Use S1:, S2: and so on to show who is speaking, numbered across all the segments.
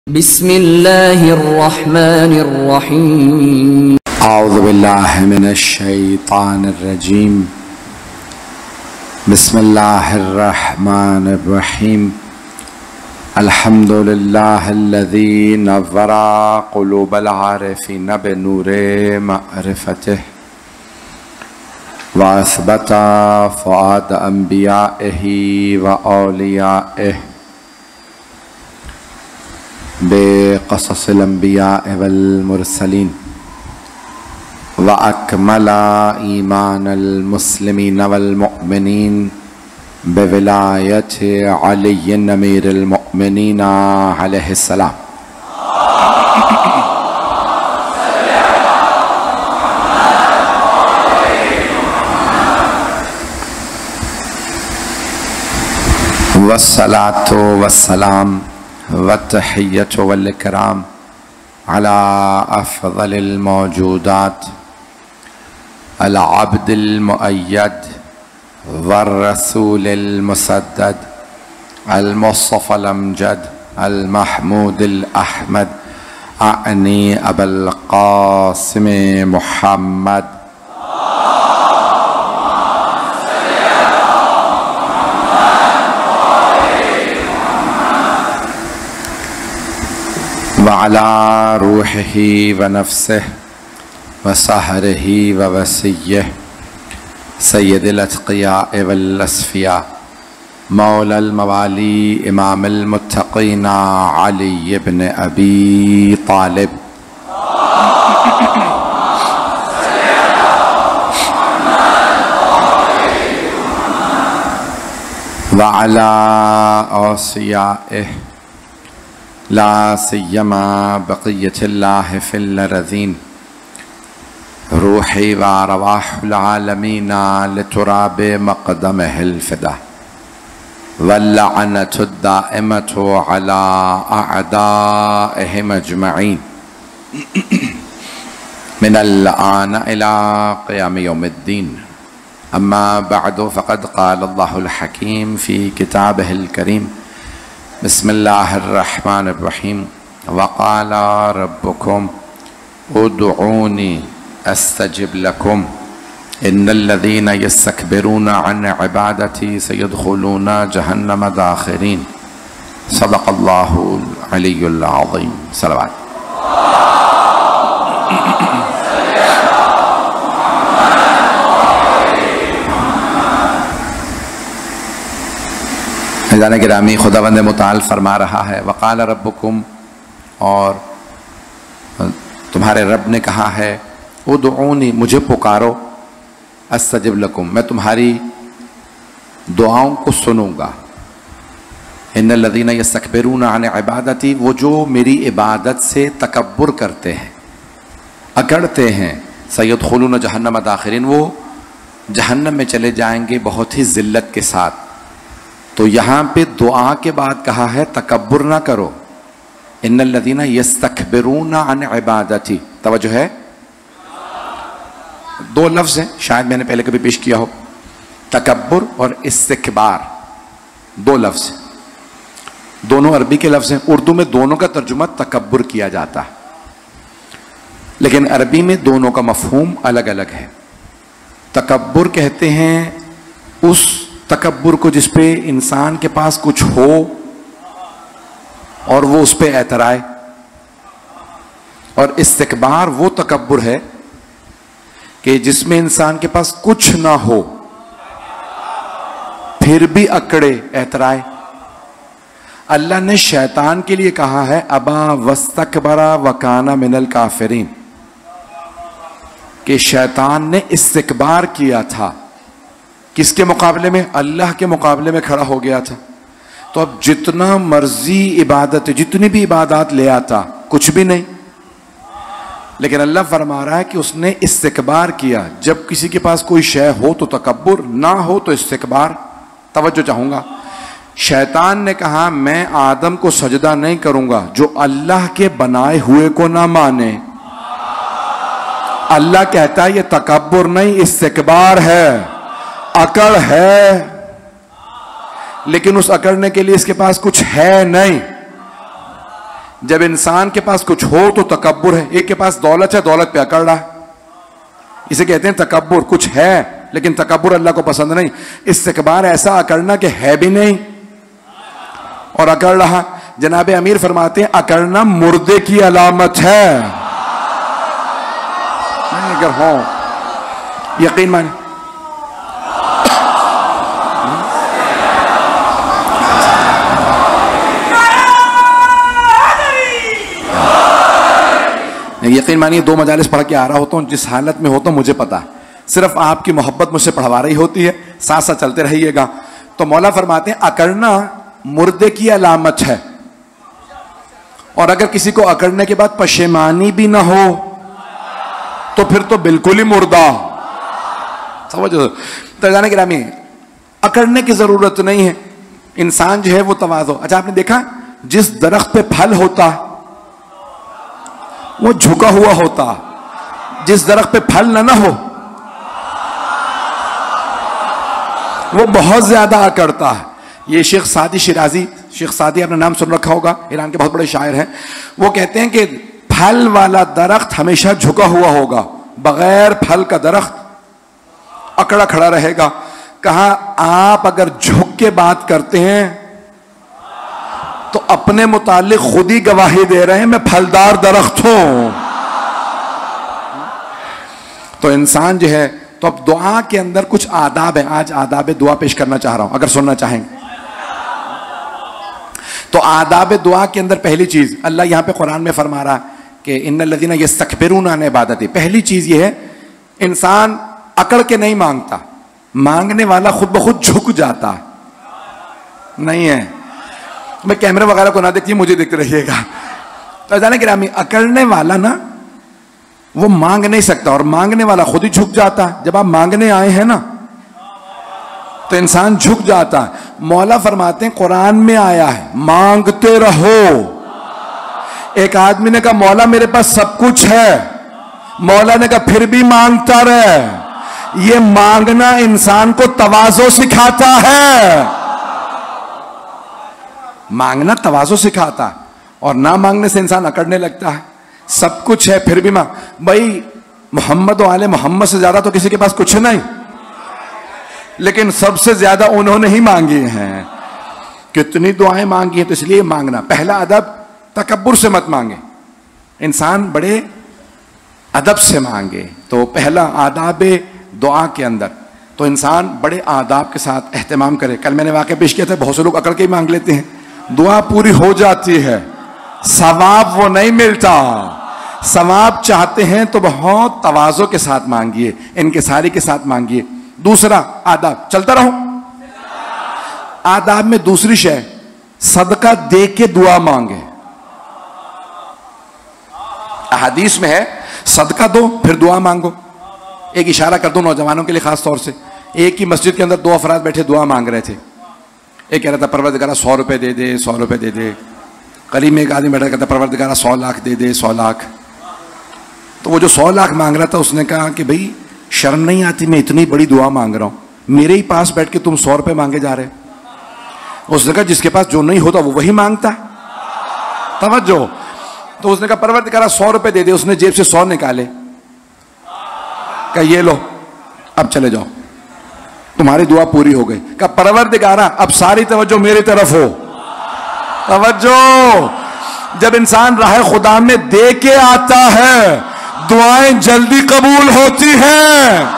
S1: बिस्मिल्लाहिर्रहमानिर्रहीम।
S2: औज़ु बिल्लाहि मिनश्शैतानिर्रजीम। बिस्मिल्लाहिर्रहमानिर्रहीम। अल्हम्दुलिल्लाहिल्लज़ी नव्वरा क़ुलूबल आरिफ़ीन बिनूरि मअरिफ़तिह व असबता फ़ुआद अंबियाइही व औलियाइही बेक़ससिल अंबिया वल मुरसलीन व अकमला ईमानल मुस्लिमीन वल मुअमिनीन बिविलायति अलीय्यिन अमीरुल मुअमिनीन अलैहिस्सलाम। वस्सलातु वस्सलाम वत्तहिय्यतु वल इकराम अला अफ़ज़लिल मौजूदात अल अब्दिल मुअय्यद वर रसूलिल मुसद्दद अल मुस्तफ़ल अमजद अल महमूदिल अहमद अनी अबुल क़ासिम मुहम्मद व अला रूहिही व नफ्सिही व सहरिही व वसिय्यिही सय्यदिल अत्क़ियाए वल अस्फ़िया मौलल मवाली इमामुल मुत्तक़ीन अली इब्न अबी तालिब व अला औसियाइही ला सिय्यमा बक़िय्यतिल्लाहि फ़िल अरज़ीन रूही व अरवाहुल आलमीन लितुराबि मक़दमिहिल फ़िदा वल्लअनतु दाइमतु अला अअदाइहिम अजमईन मिनल आन इला क़ियाम यौमिद्दीन। अम्मा बअदु फ़क़द क़ालल्लाहुल हकीम फ़ी किताबिहिल करीम बिस्मिल्लाहिर्रहमानिर्रहीम वक़ाल रब्बुकुम उदऊनी अस्तजिब लकुम इन्नल्लज़ीना यस्तकबिरून अन इबादती सयदखुलून जहन्नम दाखिरीन। सदक़ल्लाहुल अलीयुल अज़ीम। सलवात। जाने गिरामी खुदावंद मुताल फरमा रहा है वक़ाल रब्बुकुम, और तुम्हारे रब ने कहा है उदऊनी, मुझे पुकारो, अस्तजिब लकुम, मैं तुम्हारी दुआओं को सुनूंगा। इन्नल्लज़ीना यस्तकबिरून अन इबादती, वो जो मेरी इबादत से तकब्बुर करते हैं, अकड़ते हैं, सयदखुलून जहन्नम दाखिरीन, वो जहन्नम में चले जाएंगे बहुत ही ज़िल्लत के साथ। तो यहाँ पे दुआ के बाद कहा है तकब्बुर ना करो। इन्नल्लज़ीना यस्तकबिरून अन इबादती, तवज्जो है, दो लफ्ज़ हैं, शायद मैंने पहले कभी पेश किया हो, तकब्बुर और इस्तिकबार, दो लफ्ज़, दोनों अरबी के लफ्ज़ हैं। उर्दू में दोनों का तर्जुमा तकब्बुर किया जाता है, लेकिन अरबी में दोनों का मफ़हूम अलग अलग है। तकब्बुर कहते हैं उस तकब्बुर को जिस पे इंसान के पास कुछ हो और वो उस पे एतराए, और इस्तिकबार वो तकब्बुर है कि जिसमें इंसान के पास कुछ ना हो फिर भी अकड़े, एतराए। अल्लाह ने शैतान के लिए कहा है अबा वस्तकबरा वकाना मिनल काफिरीन, कि शैतान ने इस्तिकबार किया था, किसके मुकाबले में? अल्लाह के मुकाबले में खड़ा हो गया था। तो अब जितना मर्जी इबादत, जितनी भी इबादत ले आता, कुछ भी नहीं। लेकिन अल्लाह फरमा रहा है कि उसने इस्तिकबार किया। जब किसी के पास कोई शय हो तो तकब्बुर, ना हो तो इस्तिकबार। तवज्जो चाहूंगा, शैतान ने कहा मैं आदम को सजदा नहीं करूंगा जो अल्लाह के बनाए हुए को ना माने। अल्लाह कहता है ये तकब्बुर नहीं, इस्तिकबार है, अकड़ है। लेकिन उस अकड़ने के लिए इसके पास कुछ है नहीं। जब इंसान के पास कुछ हो तो तकब्बुर है। एक के पास दौलत है, दौलत पे अकड़ रहा है, इसे कहते हैं तकब्बुर। कुछ है लेकिन तकब्बुर अल्लाह को पसंद नहीं। इस्तिकबार ऐसा अकड़ना कि है भी नहीं और अकड़ रहा। जनाब अमीर फरमाते हैं अकड़ना मुर्दे की अलामत है। अगर हो यकीन माने, यकीन मानिए 2 मजालिस पढ़ के आ रहा होता हूँ, जिस हालत में होता हूँ मुझे पता है, सिर्फ आपकी मोहब्बत मुझसे पढ़वा रही होती है, साथ साथ चलते रहिएगा। तो मौला फरमाते हैं अकड़ना मुर्दे की अलामत है, और अगर किसी को अकड़ने के बाद पशेमानी भी ना हो तो फिर तो बिल्कुल ही मुर्दा। समझो तो जाने गिरामी, अकड़ने की जरूरत नहीं है, इंसान जो है वो तवाज़ो। अच्छा आपने देखा जिस दरख्त पे फल होता वो झुका हुआ होता, जिस दरख्त पे फल ना हो वो बहुत ज्यादा अकड़ता है। ये शेख सादी शिराजी, शेख सादी आपने नाम सुन रखा होगा, ईरान के बहुत बड़े शायर हैं। वो कहते हैं कि फल वाला दरख्त हमेशा झुका हुआ होगा, बगैर फल का दरख्त अकड़ा खड़ा रहेगा। कहा आप अगर झुक के बात करते हैं तो अपने मुतालिक खुद ही गवाही दे रहे हैं मैं फलदार दरख्त हूं। तो इंसान जो है, तो अब दुआ के अंदर कुछ आदाब है, आज आदाब दुआ पेश करना चाह रहा हूं, अगर सुनना चाहेंगे तो। आदाब दुआ के अंदर पहली चीज अल्लाह यहां पे कुरान में फरमा रहा है कि इन्नल लज़ीना यस्तकबिरूना अन इबादती। पहली चीज ये है इंसान अकड़ के नहीं मांगता, मांगने वाला खुद ब खुद झुक जाता नहीं है। मैं कैमरे वगैरह को ना देखिए, मुझे देखते रहिएगा। तो जाने गिरामी, अकड़ने वाला ना वो मांग नहीं सकता और मांगने वाला खुद ही झुक जाता है। जब आप मांगने आए हैं ना तो इंसान झुक जाता है। मौला फरमाते हैं कुरान में आया है मांगते रहो। एक आदमी ने कहा मौला मेरे पास सब कुछ है, मौला ने कहा फिर भी मांगता रहे। ये मांगना इंसान को तवाज़ो सिखाता है, मांगना तवाज़ो सिखाता है, और ना मांगने से इंसान अकड़ने लगता है। सब कुछ है फिर भी मांग। भाई मोहम्मद वाले मोहम्मद से ज्यादा तो किसी के पास कुछ नहीं, लेकिन सबसे ज्यादा उन्होंने ही मांगी हैं। कितनी दुआएं मांगी हैं, तो इसलिए मांगना। पहला अदब तकब्बुर से मत मांगे, इंसान बड़े अदब से मांगे। तो पहला आदाब दुआ के अंदर तो इंसान बड़े आदाब के साथ एहतमाम करे। कल मैंने वाक़या पेश किया था, बहुत से लोग अकड़ के ही मांग लेते हैं, दुआ पूरी हो जाती है, सवाब वो नहीं मिलता। सवाब चाहते हैं तो बहुत तवाज़ो के साथ मांगिए, इनकिसारी के साथ मांगिए। दूसरा आदाब, चलता रहो, आदाब में दूसरी शय सदका दे के दुआ मांगे। हदीस में है सदका दो फिर दुआ मांगो। एक इशारा कर दो नौजवानों के लिए खास तौर से। एक ही मस्जिद के अंदर 2 अफराद बैठे दुआ मांग रहे थे। एक कह रहा था परवरदिगारा 100 रुपए दे दे, 100 रुपए दे दे। करीब में एक आदमी बैठा कहता परवरदिगारा 100 लाख दे दे, 100 लाख। तो वो जो 100 लाख मांग रहा था उसने कहा कि भाई शर्म नहीं आती, मैं इतनी बड़ी दुआ मांग रहा हूं, मेरे ही पास बैठ के तुम 100 रुपए मांगे जा रहे। उसने कहा जिसके पास जो नहीं होता वो वही मांगता है, तवज्जो। तो उसने कहा परवरदिगारा 100 रुपए दे दे। उसने जेब से 100 निकाले, कहा ये लो अब चले जाओ, तुम्हारी दुआ पूरी हो गई। कहा परवरदिगारा अब सारी तवज्जो मेरी तरफ हो। तवज्जो, जब इंसान राह खुदा में दे के आता है दुआएं जल्दी कबूल होती हैं।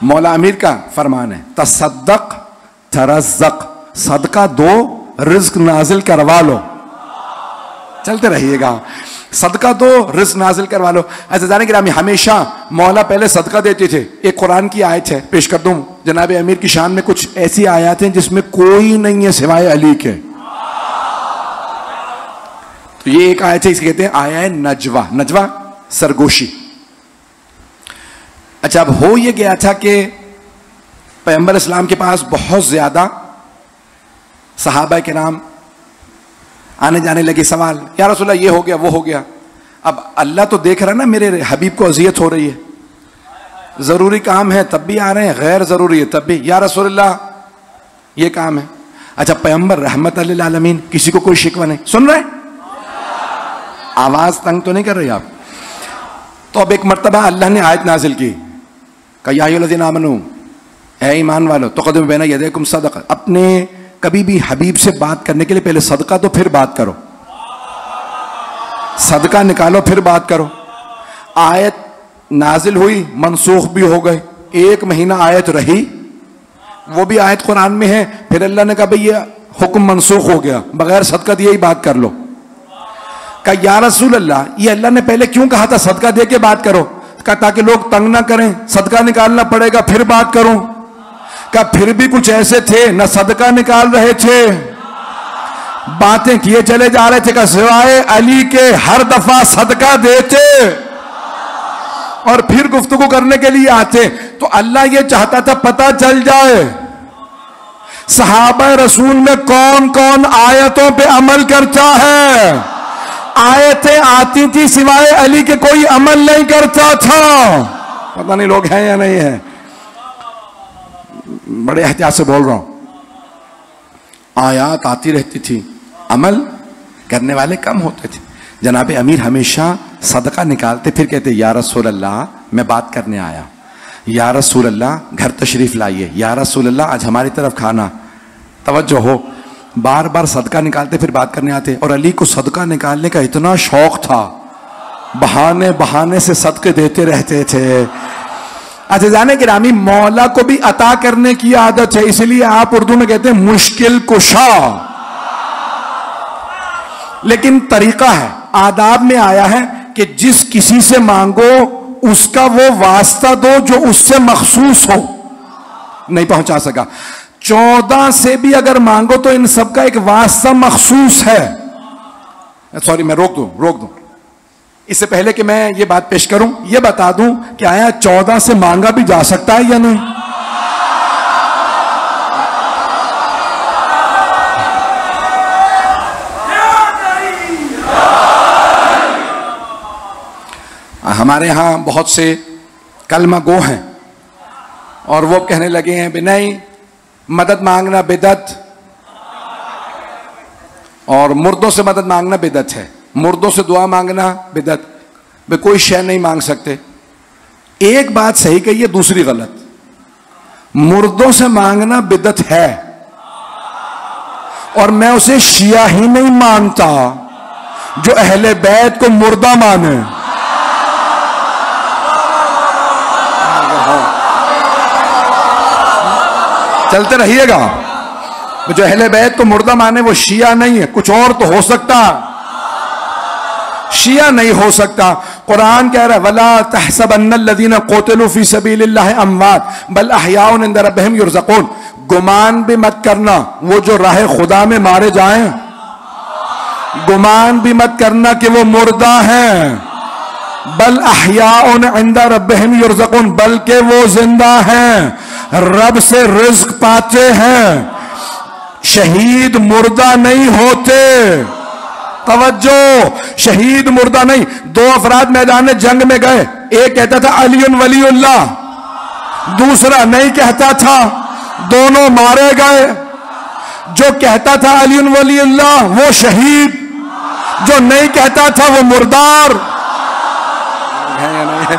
S2: मौला अमीर का फरमान है तसद्दक तरज़्ज़क, सदका दो रिज्क नाजिल करवा लो। चलते रहिएगा, सदका दो रिज्क नाजिल करवा लो। ऐसे जाने गिरामी, हमेशा मौला पहले सदका देते थे। एक कुरान की आयत है, पेश कर दूं। जनाब अमीर की शान में कुछ ऐसी आयत हैं जिसमें कोई नहीं है सिवाय अली के। तो ये एक आयत है, इसे कहते हैं आया है नजवा। नजवा सरगोशी। अच्छा, अब हो ये गया था कि पैगंबर इस्लाम के पास बहुत ज्यादा सहाबा के नाम आने जाने लगे। सवाल, या रसूलल्लाह ये हो गया वो हो गया। अब अल्लाह तो देख रहा है ना मेरे हबीब को अजियत हो रही है, जरूरी काम है तब भी आ रहे हैं, गैर जरूरी है तब भी, या रसूलल्लाह ये काम है। अच्छा, पैगंबर रहमत लिल आलमीन, किसी को कोई शिकवा नहीं। सुन रहे? आवाज तंग तो नहीं कर रही आप? तो अब एक मर्तबा अल्लाह ने आयत नाजिल की, या अय्युहल्लज़ीना आमनू, ऐ ईमान वालो, तुक़द्दिमू बैना यदैकुम सदक़ा। अपने कभी भी हबीब से बात करने के लिए पहले सदका तो फिर बात करो, सदका निकालो फिर बात करो। आयत नाजिल हुई, मनसूख भी हो गए, 1 महीना आयत रही, वो भी आयत कुरान में है। फिर अल्लाह ने कहा भाई ये हुक्म मनसूख हो गया, बगैर सदका दिए ही बात कर लो। कहा या रसूल अल्लाह, ये अल्लाह ने पहले क्यों कहा था सदका दे के बात करो? कहा ताकि लोग तंग ना करें, सदका निकालना पड़ेगा फिर बात करूं। कहा फिर भी कुछ ऐसे थे न सदका निकाल रहे थे, बातें किए चले जा रहे थे, का सिवाय अली के हर दफा सदका देते और फिर गुफ्तगू करने के लिए आते। तो अल्लाह ये चाहता था पता चल जाए सहाबा रसूल में कौन कौन आयतों पे अमल करता है। आयतें आती थी, सिवाय अली के कोई अमल नहीं करता था। पता नहीं लोग हैं या नहीं है, बड़े एहतियात से बोल रहा हूं। आयत आती रहती थी, अमल करने वाले कम होते थे। जनाब अमीर हमेशा सदका निकालते, फिर कहते या रसूल अल्लाह मैं बात करने आया, या रसूल अल्लाह घर तशरीफ लाइए, या रसूल अल्लाह आज हमारी तरफ खाना, तवज्जो हो। बार बार सदका निकालते फिर बात करने आते। और अली को सदका निकालने का इतना शौक था, बहाने बहाने से सदके देते रहते थे। अच्छा जाने गिरामी, मौला को भी अता करने की आदत है, इसलिए आप उर्दू में कहते हैं मुश्किल कुशा, लेकिन तरीका है, आदाब में आया है कि जिस किसी से मांगो उसका वो वास्ता दो जो उससे मखसूस हो। नहीं पहुंचा सका, 14 से भी अगर मांगो तो इन सबका एक वास्ता मखसूस है। सॉरी, मैं रोक दूं। इससे पहले कि मैं ये बात पेश करूं, ये बता दूं कि आया 14 से मांगा भी जा सकता है या नहीं? हमारे यहां बहुत से कलमा गो हैं और वो कहने लगे हैं भी नहीं, मदद मांगना बिदअत और मुर्दों से मदद मांगना बिदअत है, मुर्दों से दुआ मांगना बिदअत, वे कोई शय नहीं मांग सकते। एक बात सही कही है, दूसरी गलत। मुर्दों से मांगना बिदअत है और मैं उसे शिया ही नहीं मानता जो अहले बैत को मुर्दा माने। चलते रहिएगा, जो अहले बैत को मुर्दा माने वो शिया नहीं है, कुछ और तो हो सकता, शिया नहीं हो सकता। कुरान कह रहा है वला तहसबन्नल्लज़ीना क़ुतिलू फ़ी सबीलिल्लाहि अम्वात बल अहयाउन इंद रब्बिहिम युरज़क़ून। गुमान भी मत करना वो जो राह खुदा में मारे जाएं, गुमान भी मत करना कि वो मुर्दा हैं। बल अहयाउन इंद रब्बिहिम युरज़क़ून, बल्कि वो जिंदा हैं, रब से रिज़्क़ पाते हैं। शहीद मुर्दा नहीं होते, तवज्जो, शहीद मुर्दा नहीं। 2 अफराद मैदान जंग में गए, एक कहता था अलीउन वलीउल्लाह, दूसरा नहीं कहता था, दोनों मारे गए। जो कहता था अलीउन वलीउल्लाह वो शहीद, जो नहीं कहता था वो मुर्दार है या नहीं है?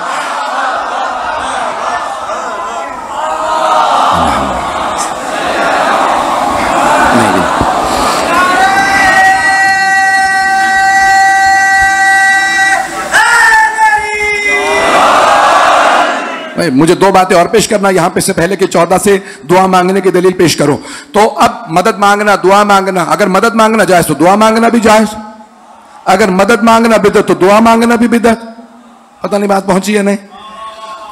S2: भाई मुझे 2 बातें और पेश करना यहां पे से पहले कि 14 से दुआ मांगने की दलील पेश करूं। तो अब मदद मांगना, दुआ मांगना, अगर मदद मांगना जायज तो दुआ मांगना भी जायज, अगर मदद मांगना बिदअत तो दुआ मांगना भी बिदअत। पता नहीं बात पहुंची है नहीं?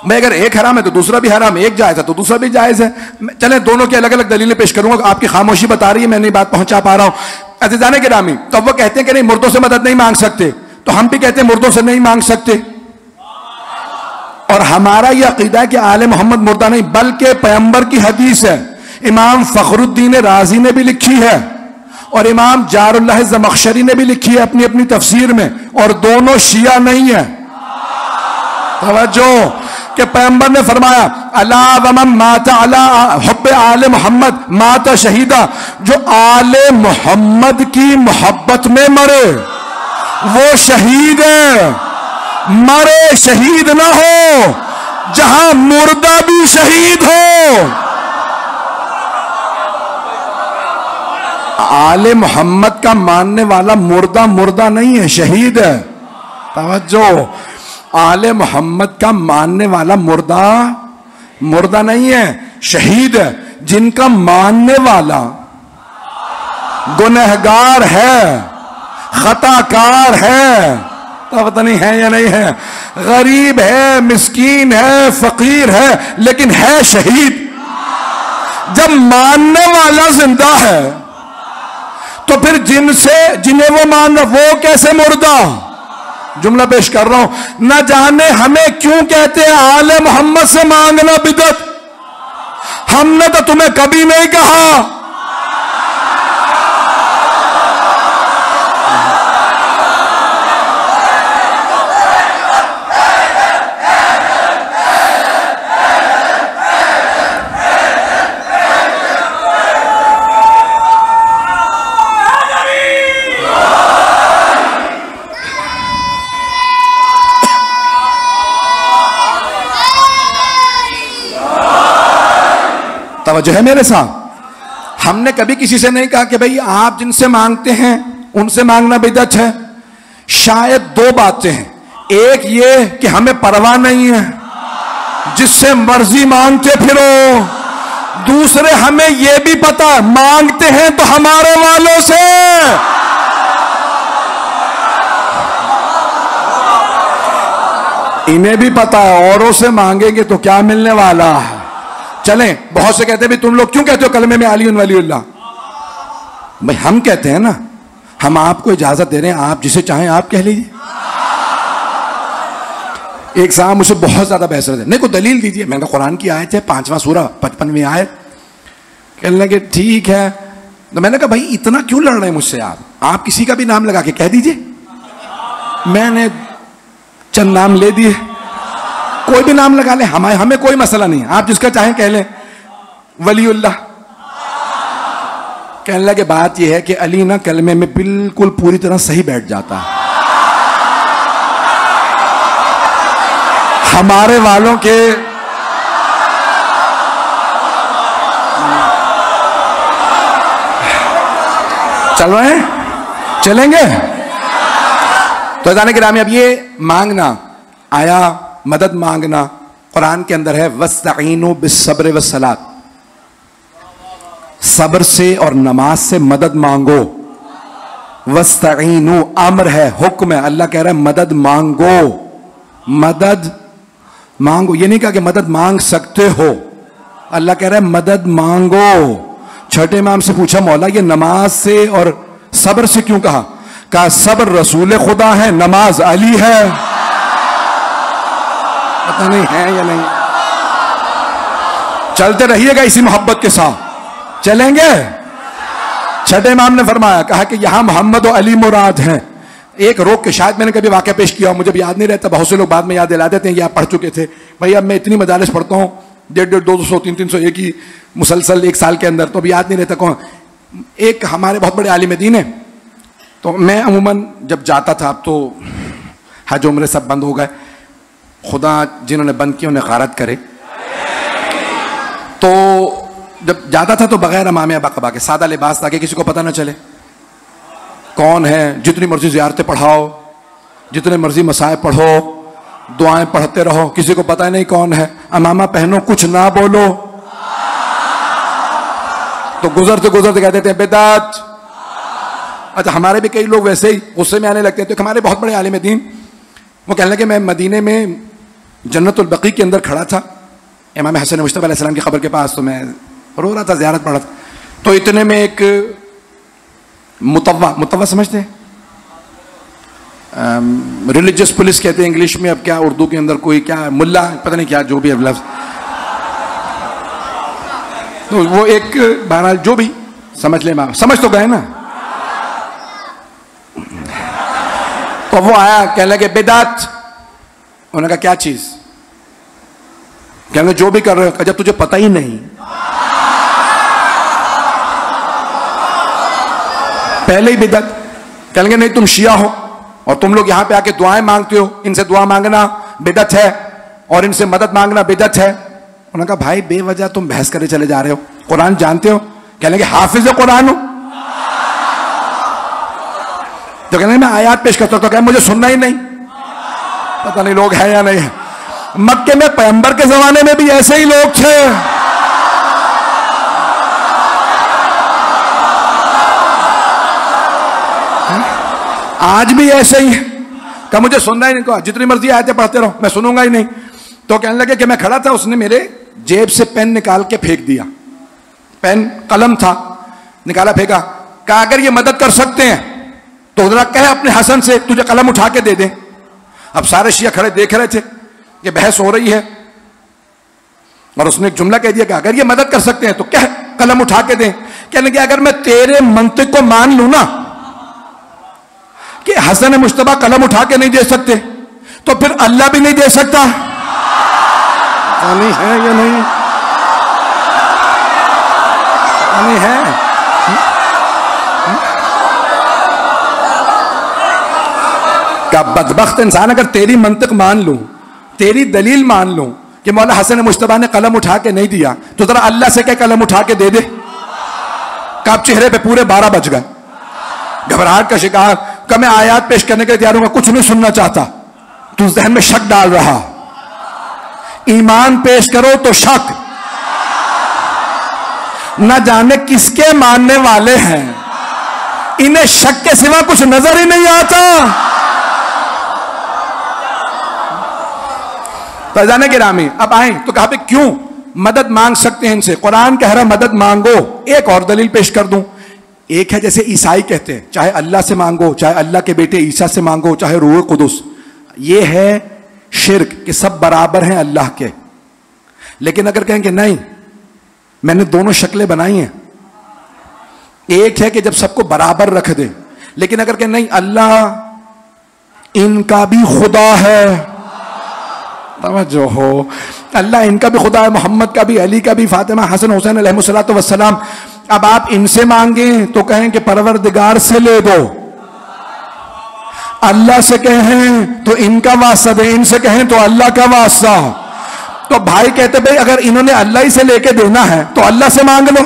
S2: मैं अगर एक हराम है तो दूसरा भी हराम, एक जायज है तो दूसरा भी जायज है। चले दोनों की अलग अलग दलीलें पेश करूंगा, आपकी खामोशी बता रही है मैं नहीं बात पहुंचा पा रहा हूं। अज़ीज़ाने गिरामी, तो वो कहते हैं कि नहीं मुर्दों से मदद नहीं मांग सकते, तो हम भी कहते हैं मुर्दों से नहीं मांग सकते। और हमारा यह अकीदा है कि आले मोहम्मद मुर्दा नहीं बल्कि पैगंबर की हदीस है। इमाम फखरुद्दीन राजी ने भी लिखी है और इमाम जारुल्लाह ज़मख़शरी ने भी लिखी है अपनी अपनी तफसीर में, और दोनों शिया नहीं है। तवज्जो, कि पैगंबर ने फरमाया अला वमन माता अला हुब्बे आले मोहम्मद माता शहीदा, जो आले मोहम्मद की मोहब्बत में मरे वो शहीद है। मरे शहीद ना हो, जहां मुर्दा भी शहीद हो। आले मोहम्मद का मानने वाला मुर्दा मुर्दा नहीं है, शहीद है। तवज्जो, आले मोहम्मद का मानने वाला मुर्दा मुर्दा नहीं है, शहीद है। जिनका मानने वाला गुनहगार है, खताकार है, तो पता नहीं है या नहीं है, गरीब है, मिस्कीन है, फकीर है, लेकिन है शहीद। जब मानने वाला जिंदा है तो फिर जिन्हें वो मान रहा वो कैसे मुर्दा। जुमला पेश कर रहा हूं, न जाने हमें क्यों कहते हैं आले मोहम्मद से मांगना बिदअत। हमने तो तुम्हें कभी नहीं कहा। तवज्जो है मेरे साथ। हमने कभी किसी से नहीं कहा कि भाई आप जिनसे मांगते हैं उनसे मांगना बिदअत है। शायद दो बातें हैं, एक ये कि हमें परवाह नहीं है, जिससे मर्जी मांगते फिरो। दूसरे हमें यह भी पता है मांगते हैं तो हमारे वालों से। इन्हें भी पता है औरों से मांगेंगे तो क्या मिलने वाला है। चलें, बहुत से कहते हैं भी तुम लोग क्यों कहते हो कलमे में अली वलीउल्लाह। भाई हम कहते हैं ना, हम आपको इजाजत दे रहे हैं, आप जिसे चाहें आप कह लीजिए। एक साहब मुझसे बहुत ज्यादा बहस रहे थे, नहीं को दलील दीजिए। मैंने कहा कुरान की आयत है 5वां सूरा 55वीं आयत। कहने लगे ठीक है। तो मैंने कहा भाई इतना क्यों लड़ रहे हैं मुझसे आप किसी का भी नाम लगा के कह दीजिए। मैंने चंद नाम ले दिए, कोई भी नाम लगा ले, हमें कोई मसला नहीं, आप जिसका चाहें कह लें। वलीउल्लाह। कहने लगे बात यह है कि अली ना कलमे में बिल्कुल पूरी तरह सही बैठ जाता है। हमारे वालों के चल रहे हैं, चलेंगे। तो जाने के नाम अब ये मांगना आया, मदद मांगना कुरान के अंदर है वस्तईनु बिस्सब्र वस्सलात। सब्र से और नमाज से मदद मांगो। वस्तईनु अम्र है, हुक्म है, अल्लाह कह रहा है मदद मांगो। मदद मांगो, ये नहीं कहा कि मदद मांग सकते हो, अल्लाह कह रहा है मदद मांगो। छठे इमाम से पूछा मौला ये नमाज से और सब्र से क्यों कहा सब्र रसूल खुदा है, नमाज अली है। पता नहीं है या नहीं। चलते रहिएगा इसी मोहब्बत के साथ, चलेंगे। छठे इमाम ने फरमाया, कहा कि यहां मोहम्मद और अली मुराद हैं। एक रोक के शायद मैंने कभी वाकया पेश किया, मुझे भी याद नहीं रहता, बहुत से लोग बाद में याद दिला देते हैं, ये आप पढ़ चुके थे। भाई अब मैं इतनी मदारिस पढ़ता हूँ 150, 200, 300 एक ही मुसलसल एक साल के अंदर, तो अभी याद नहीं रहता कौन। एक हमारे बहुत बड़े आलिम दीन है, तो मैं अमूमन जब जाता था, अब तो हज उम्रे सब बंद हो गए, खुदा जिन्होंने बंद किया उन्हें गारत करे। तो जब जाता था तो बगैर इमाम अबा के सादा लिबास, ताकि किसी को पता ना चले कौन है। जितनी मर्जी ज़ियारतें पढ़ाओ, जितने मर्जी मसाए पढ़ो, दुआएं पढ़ते रहो, किसी को पता नहीं कौन है। अमामा पहनो, कुछ ना बोलो, तो गुजरते गुजरते कहते थे बिदअत। अच्छा, हमारे भी कई लोग वैसे ही गुस्से में आने लगते थे। हमारे बहुत बड़े आलिम दीन वो कहने लगे, मैं मदीने में जन्नतुल बकी के अंदर खड़ा था इमाम हसन मुश्तबा अलैहिस्सलाम की खबर के पास, तो मैं रो रहा था, ज़ियारत पढ़ रहा था। तो इतने में एक मुतव्वा समझते हैं, रिलीजियस पुलिस कहते हैं इंग्लिश में, अब क्या उर्दू के अंदर कोई क्या मुल्ला, पता नहीं क्या, जो भी अब लफ्ज़, तो वो एक बहरहाल जो भी समझ ले, समझ तो गए ना। तो वो आया, कहने लगे बिदअत। उन्होंने कहा क्या चीज? कहेंगे जो भी कर रहे हो, जब तुझे पता ही नहीं। पहले ही बिदअत। कहेंगे नहीं तुम शिया हो और तुम लोग यहां पे आके दुआएं मांगते हो, इनसे दुआ मांगना बिदअत है और इनसे मदद मांगना बिदअत है। उन्होंने कहा भाई बेवजह तुम बहस करे चले जा रहे हो, कुरान जानते हो? कहेंगे हाफिज कुरान हो। तो कहने मैं आयात पेश करता हूं, तो कहें मुझे सुनना ही नहीं। पता नहीं लोग हैं या नहीं है। मक्के में पैगंबर के जमाने में भी ऐसे ही लोग थे। आज भी ऐसे ही है। कहा मुझे सुनना ही नहीं, कहा जितनी मर्जी आयतें पढ़ते रहो, मैं सुनूंगा ही नहीं। तो कहने लगे कि मैं खड़ा था, उसने मेरे जेब से पेन निकाल के फेंक दिया। पेन कलम था, निकाला फेंका। कहा अगर ये मदद कर सकते हैं तो जरा कह अपने हसन से तुझे कलम उठा के दे दे। अब सारे शिया खड़े देख रहे थे कि बहस हो रही है और उसने एक जुमला कह दिया कि अगर ये मदद कर सकते हैं तो कह कलम उठा के दें। कहने लगे अगर मैं तेरे मंतिक को मान लूं ना कि हसन मुश्तबा कलम उठा के नहीं दे सकते, तो फिर अल्लाह भी नहीं दे सकता। नहीं है या नहीं? नहीं है। क्या बदबख्त इंसान, अगर तेरी मंतिक मान लूं, तेरी दलील मान लूं कि मौला हसन मुश्तबा ने कलम उठा के नहीं दिया, तो जरा अल्लाह से क्या कलम उठा के दे दे। कब चेहरे पे पूरे 12 बज गए, घबराहट का शिकार। कब मैं आयात पेश करने के लिए तैयार हूं, कुछ नहीं सुनना चाहता। तू जहन में शक डाल रहा। ईमान पेश करो तो शक, न जाने किसके मानने वाले हैं, इन्हें शक के सिवा कुछ नजर ही नहीं आता। फैजाने गिरामी अब आए तो कहा क्यों मदद मांग सकते हैं इनसे? कुरान कह रहा मदद मांगो। एक और दलील पेश कर दूं। एक है जैसे ईसाई कहते हैं चाहे अल्लाह से मांगो, चाहे अल्लाह के बेटे ईसा से मांगो, चाहे रूह कुदुस। ये है शिर्क कि सब बराबर हैं अल्लाह के। लेकिन अगर कहेंगे नहीं मैंने दोनों शक्लें बनाई हैं, एक है कि जब सबको बराबर रख दे, लेकिन अगर कहें नहीं अल्लाह इनका भी खुदा है, तवज्जो हो, अल्लाह इनका भी खुदा है, मोहम्मद का भी, अली का भी, फातिमा हसन हुसैन अलैहिस्सलातु वस्सलाम। अब आप इनसे मांगे तो कहें कि परवरदिगार से ले दो, अल्लाह से कहें तो इनका वास्ता दे, इनसे कहें तो अल्लाह का वास्ता। तो भाई कहते भाई अगर इन्होंने अल्लाह ही से लेके देना है तो अल्लाह से मांग लो।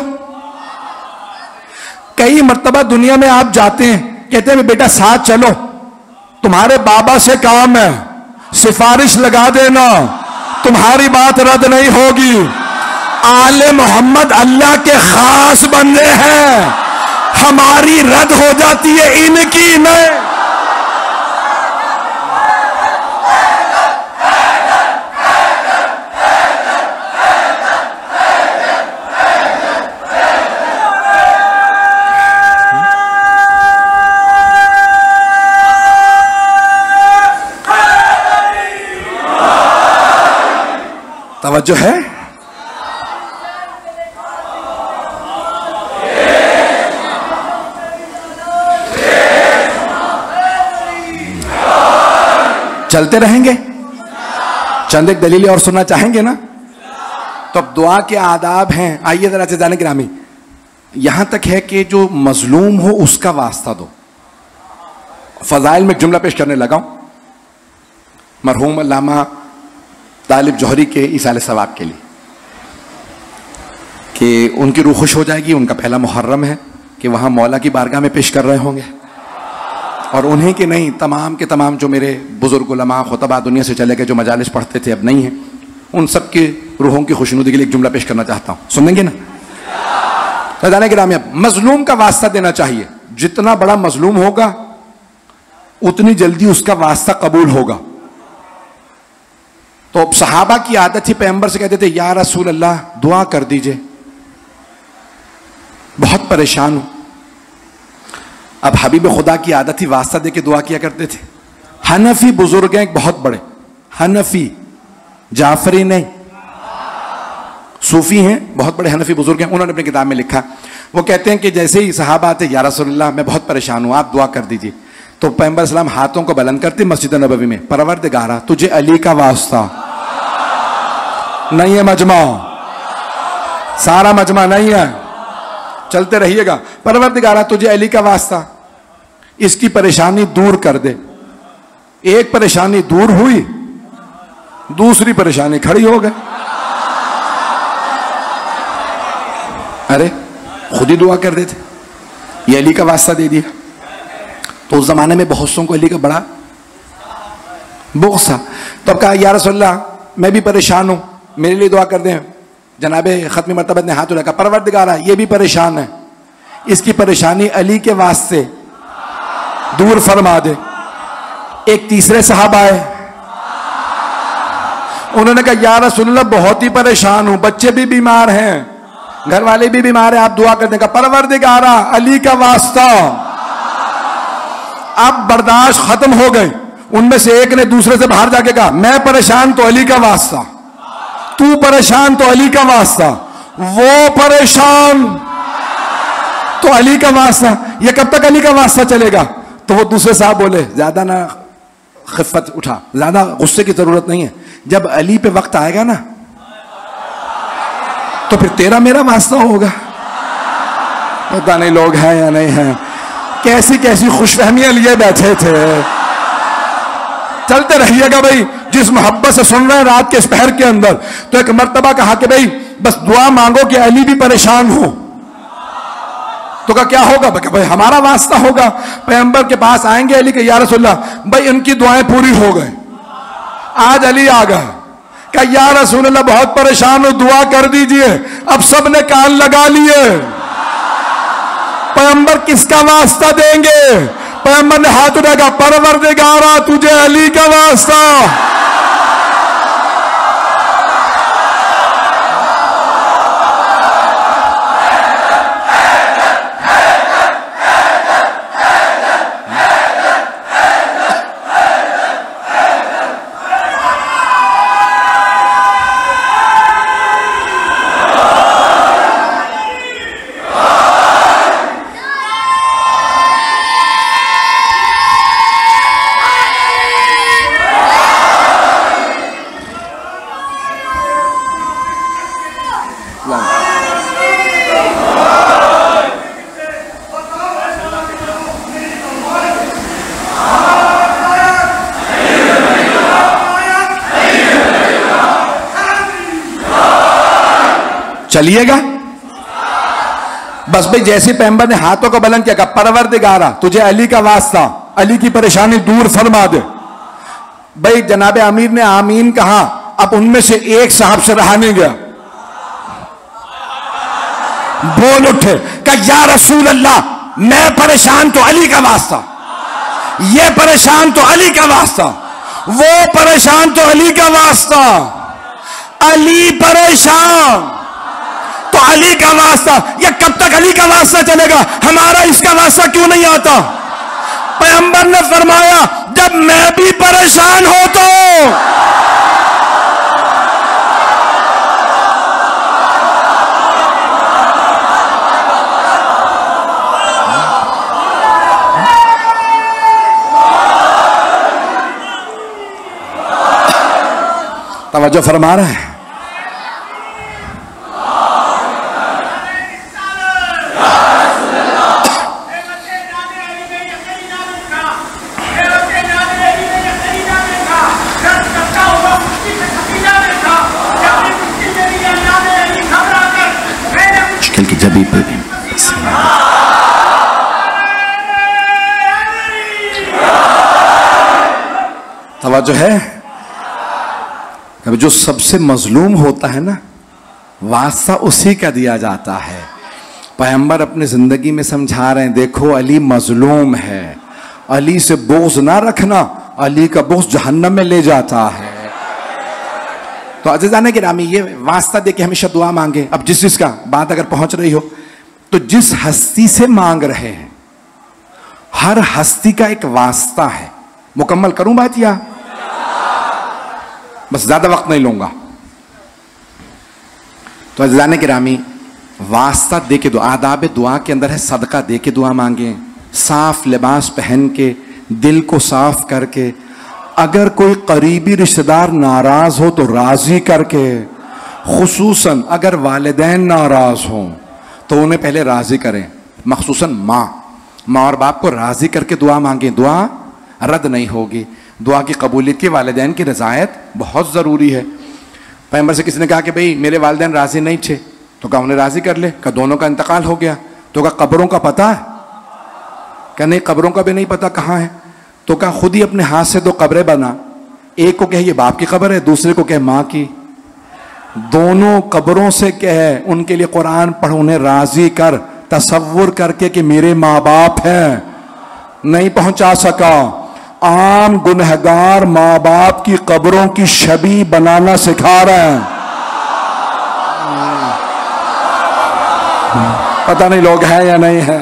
S2: कई मर्तबा दुनिया में आप जाते हैं, कहते हैं बेटा साथ चलो, तुम्हारे बाबा से काम है, सिफारिश लगा देना, तुम्हारी बात रद्द नहीं होगी। आले मोहम्मद अल्लाह के खास बंदे हैं, हमारी रद्द हो जाती है, इनकी नहीं। तवज्जो है? चलते रहेंगे? चंद एक दलीलें और सुनना चाहेंगे ना? तो अब दुआ के आदाब हैं। आइए जरा से जाने गिरामी, यहां तक है कि जो मजलूम हो उसका वास्ता दो। फजाइल में एक जुमला पेश करने लगा हूं मरहूम अल्लामा तालिब जौहरी के इसाले सवाब के लिए कि उनकी रूह खुश हो जाएगी। उनका पहला मुहर्रम है कि वहां मौला की बारगाह में पेश कर रहे होंगे, और उन्हीं के नहीं तमाम के तमाम जो मेरे बुजुर्ग उलमा खुतबा दुनिया से चले गए, जो मजालिस पढ़ते थे अब नहीं है, उन सब की रूहों की खुशनुदी के लिए एक जुमला पेश करना चाहता हूं, सुनेंगे ना? जाने के नाम मजलूम का वास्ता देना चाहिए। जितना बड़ा मजलूम होगा उतनी जल्दी उसका वास्ता कबूल होगा। तो सहाबा की आदत थी, पैगंबर से कहते थे या रसूल अल्लाह दुआ कर दीजिए, बहुत परेशान हूं। अब हबीब खुदा की आदत थी वास्ता दे के दुआ किया करते थे। हनफी बुजुर्ग हैं एक बहुत बड़े, हनफी जाफरी नहीं, सूफी हैं, बहुत बड़े हनफी बुजुर्ग हैं। उन्होंने अपनी किताब में लिखा, वो कहते हैं कि जैसे ही सहाबा आते या रसूल अल्लाह मैं बहुत परेशान हूं आप दुआ कर दीजिए, तो पैगंबर सलाम हाथों को बुलंद करते मस्जिद नबवी में, परवरदिगारा तुझे अली का वास्ता, नहीं है मजमा, सारा मजमा नहीं है। चलते रहिएगा। परवरदिगारा तुझे अली का वास्ता इसकी परेशानी दूर कर दे। एक परेशानी दूर हुई, दूसरी परेशानी खड़ी हो गई। अरे खुद ही दुआ कर देते, ये अली का वास्ता दे दिया। तो उस जमाने में बहुत सौ को अली का बड़ा बुग़्ज़ था। तो अब कहा या रसूलल्लाह मैं भी परेशान हूं, मेरे लिए दुआ कर दें। जनाबे खत्मी मर्तबत ने हाथ उठाया, परवरदिगारा ये भी परेशान है, इसकी परेशानी अली के वास्ते दूर फरमा दे। एक तीसरे साहब आए, उन्होंने कहा या रसूलल्लाह बहुत ही परेशान हूं, बच्चे भी बीमार हैं, घर वाले भी बीमार हैं, आप दुआ कर दें। परवरदिगारा अली का वास्ता। अब बर्दाश्त खत्म हो गई। उनमें से एक ने दूसरे से बाहर जाके कहा मैं परेशान तो अली का वास्ता, तू परेशान तो अली का वास्ता, वो परेशान तो अली का वास्ता। ये कब तक अली का वास्ता चलेगा? तो वो दूसरे साहब बोले ज्यादा ना खिफ़त उठा, ज्यादा गुस्से की जरूरत नहीं है, जब अली पे वक्त आएगा ना तो फिर तेरा मेरा वास्ता होगा। पता नहीं लोग हैं या नहीं हैं, कैसी कैसी खुशफहमियां लिए बैठे थे। चलते रहिएगा भाई, जिस मोहब्बत से सुन रहे हैं रात के इस पहर के अंदर। तो एक मर्तबा कहा कि भाई बस दुआ मांगो कि अली भी परेशान हो। तो कहा क्या होगा? भाई हमारा वास्ता होगा। पैगंबर के पास आएंगे अली के, या रसूलल्लाह भाई इनकी दुआएं पूरी हो गई। आज अली आ गए, कहा या रसूलल्लाह बहुत परेशान हो, दुआ कर दीजिए। अब सबने कान लगा लिए, पैगंबर किसका वास्ता देंगे? पैगंबर ने हाथ उठाया, परवरदिगारा तुझे अली का वास्ता। चलिएगा बस भाई। जैसे पैगंबर ने हाथों को बुलंद किया, कहा परवरदिगारा तुझे अली का वास्ता, अली की परेशानी दूर फरमा दे। भाई जनाबे अमीर ने आमीन कहा। अब उनमें से एक साहब से रहा नहीं गया, बोल उठे, कहा या रसूल अल्लाह मैं परेशान तो अली का वास्ता, ये परेशान तो अली का वास्ता, वो परेशान तो अली का वास्ता। अली परेशान तो अली का वास्ता। ये कब तक अली का वास्ता चलेगा? हमारा इसका वास्ता क्यों नहीं आता? पैगंबर ने फरमाया जब मैं भी परेशान हो तो तवज्जो फरमा रहे हैं। जबी पे भी तवज्जो है। जो सबसे मजलूम होता है ना, वास्ता उसी का दिया जाता है। पैगंबर अपनी जिंदगी में समझा रहे हैं, देखो अली मजलूम है, अली से बोझ ना रखना, अली का बोझ जहन्नम में ले जाता है। तो अज़ीज़ान गिरामी ये वास्ता दे के हमेशा दुआ मांगे। अब जिसका बात अगर पहुंच रही हो तो जिस हस्ती से मांग रहे हैं, हर हस्ती का एक वास्ता है। मुकम्मल करूं बात या बस ज्यादा वक्त नहीं लूंगा? तो अज़ीज़ान गिरामी वास्ता दे के दुआ, आदाब दुआ के अंदर है सदका दे के दुआ मांगे, साफ लिबास पहन के, दिल को साफ करके, अगर कोई करीबी रिश्तेदार नाराज हो तो राजी करके, खुसूसन अगर वालिदैन नाराज हों तो उन्हें पहले राजी करें, मखसूसन माँ और बाप को राजी करके दुआ मांगें, दुआ रद्द नहीं होगी। दुआ की कबूलियत की वालिदैन की रज़ायत बहुत ज़रूरी है। पैगंबर से किसी ने कहा कि भाई मेरे वालिदैन राजी नहीं थे, तो कहा उन्हें राजी कर ले। कहा दोनों का इंतकाल हो गया, तो कहा कब्रों का पता है? क्या नहीं, कब्रों का भी नहीं पता कहाँ है। तो कहा खुद ही अपने हाथ से 2 कब्रें बना, एक को कहे ये बाप की कब्र है, दूसरे को कहे माँ की। दोनों कब्रों से कहे उनके लिए कुरान पढ़, उन्हें राजी कर, तसव्वुर करके कि मेरे माँ बाप हैं, नहीं पहुंचा सका। आम गुनहगार माँ बाप की कब्रों की छवि बनाना सिखा रहे हैं। पता नहीं लोग हैं या नहीं है।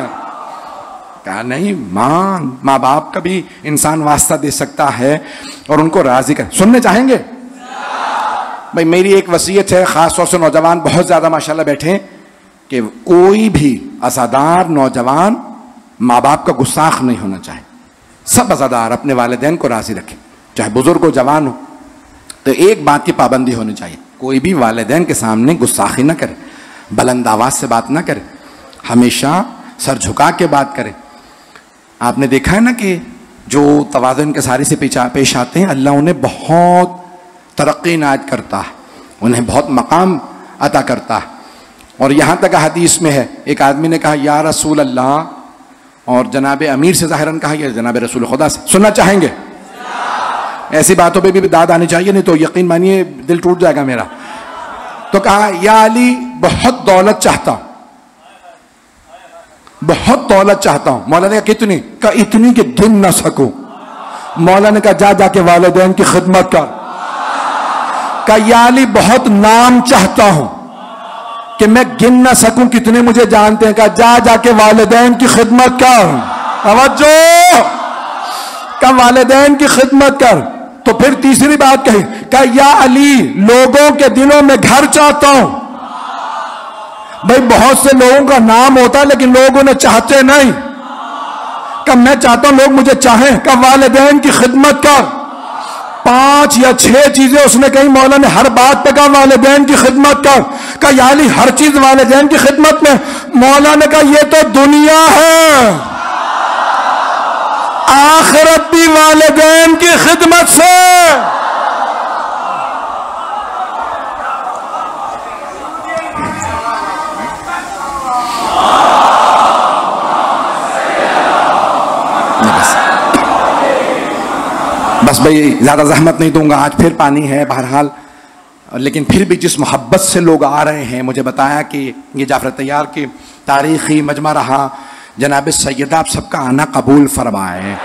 S2: क्या नहीं, माँ बाप का भी इंसान वास्ता दे सकता है और उनको राजी कर। सुनने चाहेंगे भाई? मेरी एक वसीयत है, खास तौर से नौजवान बहुत ज्यादा माशाल्लाह बैठे हैं, कि कोई भी अज़ादार नौजवान माँ बाप का गुस्ताख नहीं होना चाहिए। सब अज़ादार अपने वालिदैन को राजी रखें, चाहे बुजुर्ग हो जवान हो। तो एक बात की पाबंदी होनी चाहिए, कोई भी वालिदैन के सामने गुस्ताखी ना करे, बुलंद आवाज से बात ना करे, हमेशा सर झुका के बात करे। आपने देखा है ना कि जो तवाज़ुन के सारी से पेश आते हैं, अल्लाह उन्हें बहुत तरक्की इनायत करता है, उन्हें बहुत मकाम अता करता है। और यहाँ तक हदीस में है, एक आदमी ने कहा या रसूल अल्लाह, और जनाब अमीर से ज़ाहिरन कहा या जनाब रसूल खुदा से। सुनना चाहेंगे? ऐसी बातों पे भी दाद आनी चाहिए, नहीं तो यकीन मानिए दिल टूट जाएगा मेरा। तो कहा या अली बहुत दौलत चाहता हूं, बहुत दौलत चाहता हूं। मौला ने कहा कितनी? कहा इतनी कि गिन ना सकूं। मौला ने कहा जा जाके वालिदैन की खिदमत कर। कहा या अली बहुत नाम चाहता हूं कि मैं गिन ना सकूं कितने मुझे जानते हैं। कहा जा जाके वालिदैन की खिदमत कर। तवज्जो, कहा वालिदैन की खिदमत कर। तो फिर तीसरी बात कही, कहा या अली लोगों के दिलों में घर चाहता हूं। भाई बहुत से लोगों का नाम होता है लेकिन लोग उन्हें चाहते नहीं। कहा मैं चाहता हूं लोग मुझे चाहें। कहा वालिदैन की खिदमत कर। 5 या 6 चीजें उसने कही। मौला ने हर बात पे कहा वालिदैन की खिदमत कर। कहा या अली हर चीज वालिदैन की खिदमत में। मौला ने कहा ये तो दुनिया है, आखिरत भी वालिदैन की खिदमत से। बस भाई ज्यादा जहमत नहीं दूंगा, आज फिर पानी है बहरहाल। लेकिन फिर भी जिस मोहब्बत से लोग आ रहे हैं, मुझे बताया कि ये जाफर तैयार की तारीखी मजमा रहा। जनाब सैयदा आप सबका आना कबूल फरमाए,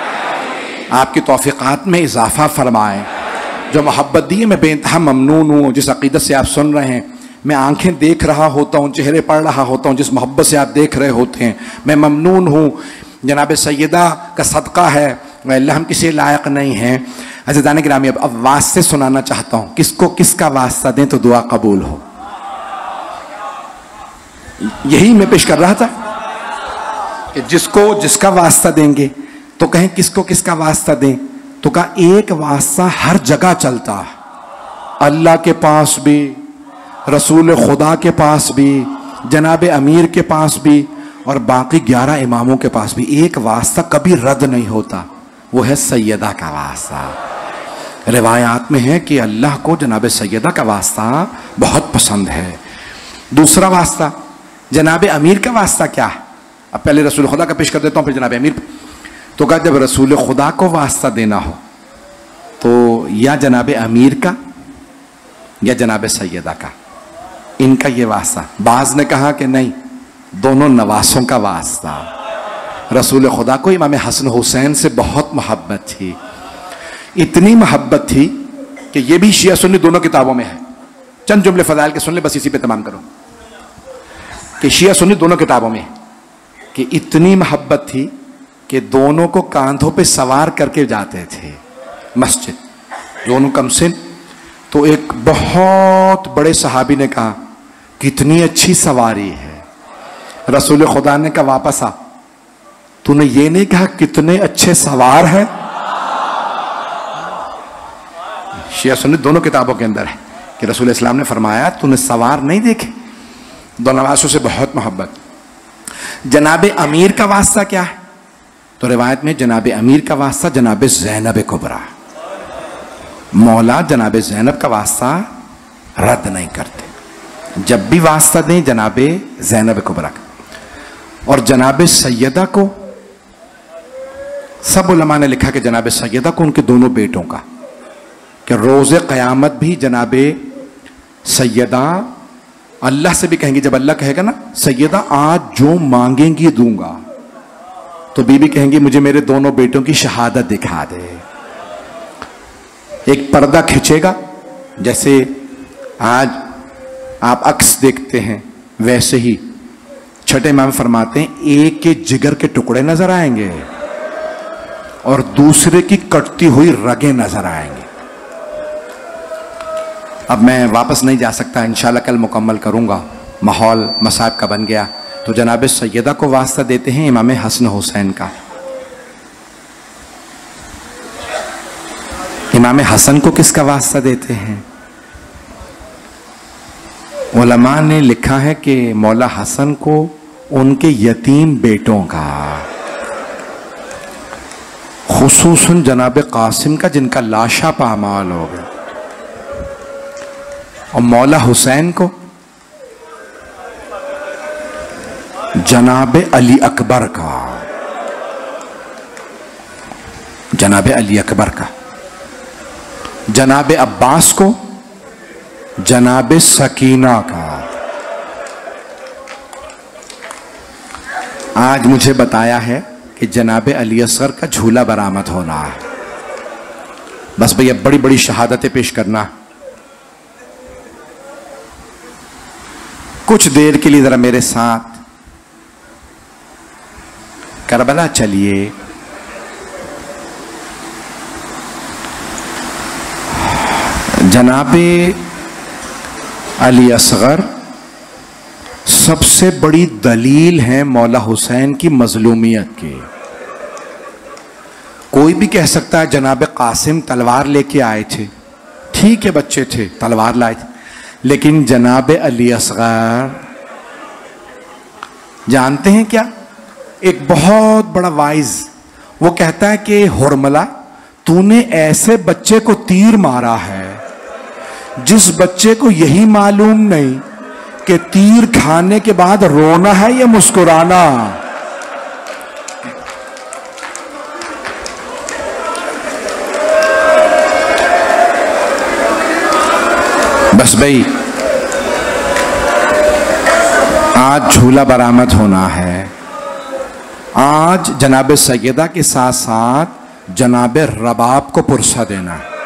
S2: आपकी तौफीक़ात में इजाफा फरमाए। जो मोहब्बत दी है मैं बेइंतहा ममनून हूँ। जिस अक़ीदत से आप सुन रहे हैं, मैं आंखें देख रहा होता हूँ, चेहरे पढ़ रहा होता हूँ, जिस मोहब्बत से आप देख रहे होते हैं मैं ममनून हूँ। जनाब सैयदा का सदका है, अल्लाह हम किसी लायक नहीं हैं। अज़ीज़ान गिरामी, अब वास्ते सुनाना चाहता हूँ। किसको किसका वास्ता दें तो दुआ कबूल हो, यही मैं पेश कर रहा था कि जिसको जिसका वास्ता देंगे तो कहें किसको किसका वास्ता दें। तो कहा एक वास्ता हर जगह चलता है, अल्लाह के पास भी, रसूल खुदा के पास भी, जनाब अमीर के पास भी और बाकी 11 इमामों के पास भी। एक वास्ता कभी रद्द नहीं होता, वो है सैयदा का वास्ता। रिवायात में है कि अल्लाह को जनाब सैयदा का वास्ता बहुत पसंद है। दूसरा वास्ता जनाब अमीर का वास्ता क्या है? अब पहले रसूल खुदा का पेश कर देता हूँ, फिर जनाब अमीर। तो कहा जब रसूल खुदा को वास्ता देना हो तो या जनाब अमीर का या जनाब सैयदा का, इनका ये वास्ता। बाज ने कहा कि नहीं, दोनों नवासों का वास्ता। रसूल खुदा को इमाम हसन हुसैन से बहुत मोहब्बत थी, इतनी मोहब्बत थी कि ये भी शिया सुन्नी दोनों किताबों में है। चंद जुमले फजाइल के सुन ले, बस इसी पे तमाम करो कि शिया सुन्नी दोनों किताबों में कि इतनी मोहब्बत थी कि दोनों को कांधों पे सवार करके जाते थे मस्जिद, दोनों कमसिन। तो एक बहुत बड़े सहाबी ने कहा कितनी अच्छी सवारी है। रसूल खुदा ने कहा वापस आ, तूने ये नहीं कहा कितने अच्छे सवार हैं। शिया सुन्नी दोनों किताबों के अंदर है कि रसूल इस्लाम ने फरमाया तूने सवार नहीं देखे, दो नवासों से बहुत मोहब्बत। जनाब अमीर का वास्ता क्या है? तो रिवायत में जनाब अमीर का वास्ता जनाब ज़ैनब कुबरा, मौला जनाब ज़ैनब का वास्ता रद्द नहीं करते, जब भी वास्ता दें जनाब ज़ैनब कुबरा का। और जनाब सैयदा को सब उलमा ने लिखा कि जनाब सैयदा को उनके दोनों बेटों का, कि रोज़े क़यामत भी जनाब सैयदा अल्लाह से भी कहेंगी, जब अल्लाह कहेगा ना सैयदा आज जो मांगेंगी दूंगा, तो बीबी कहेंगी मुझे मेरे दोनों बेटों की शहादत दिखा दे। एक पर्दा खिंचेगा, जैसे आज आप अक्स देखते हैं वैसे ही छठे इमाम फरमाते हैं एक के जिगर के टुकड़े नजर आएंगे और दूसरे की कटती हुई रगें नजर आएंगे। अब मैं वापस नहीं जा सकता, इंशाल्लाह कल मुकम्मल करूंगा, माहौल मसाब का बन गया। तो जनाब सैयदा को वास्ता देते हैं इमाम हसन हुसैन का। इमाम हसन को किसका वास्ता देते हैं? उलमा ने लिखा है कि मौला हसन को उनके यतीम बेटों का, खुसूसन जनाब कासिम का जिनका लाशा पामाल हो गया, और मौला हुसैन को जनाब अली अकबर का, जनाब अली अकबर का, जनाब अब्बास को जनाब सकीना का। आज मुझे बताया है कि जनाब अली असगर का झूला बरामद होना है। बस भैया बड़ी बड़ी शहादतें पेश करना। कुछ देर के लिए जरा मेरे साथ करबला चलिए। जनाबे अली असगर सबसे बड़ी दलील है मौला हुसैन की मजलूमियत की। कोई भी कह सकता है जनाब कासिम तलवार लेके आए थे, ठीक है बच्चे थे तलवार लाए थे, लेकिन जनाब अली असगर जानते हैं क्या? एक बहुत बड़ा वाइज वो कहता है कि हुरमला तूने ऐसे बच्चे को तीर मारा है जिस बच्चे को यही मालूम नहीं कि तीर खाने के बाद रोना है या मुस्कुराना। बस भाई आज झूला बरामद होना है। आज जनाब सैयदा के साथ साथ जनाब रबाब को पुरसा देना है।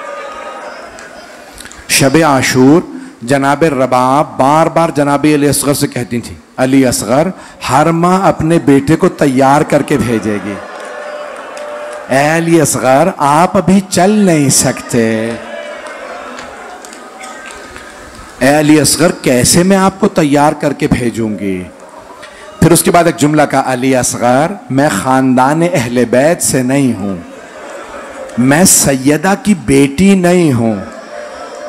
S2: शब आशूर जनाब रबाब बार बार जनाब अली असगर से कहती थी, अली असगर हर माँ अपने बेटे को तैयार करके भेजेगी, ऐ अली असगर आप अभी चल नहीं सकते, ऐ अली असगर कैसे मैं आपको तैयार करके भेजूंगी। फिर उसके बाद एक जुमला का, अली असगर मैं खानदान अहले बैत से नहीं हूं, मैं सैयदा की बेटी नहीं हूं,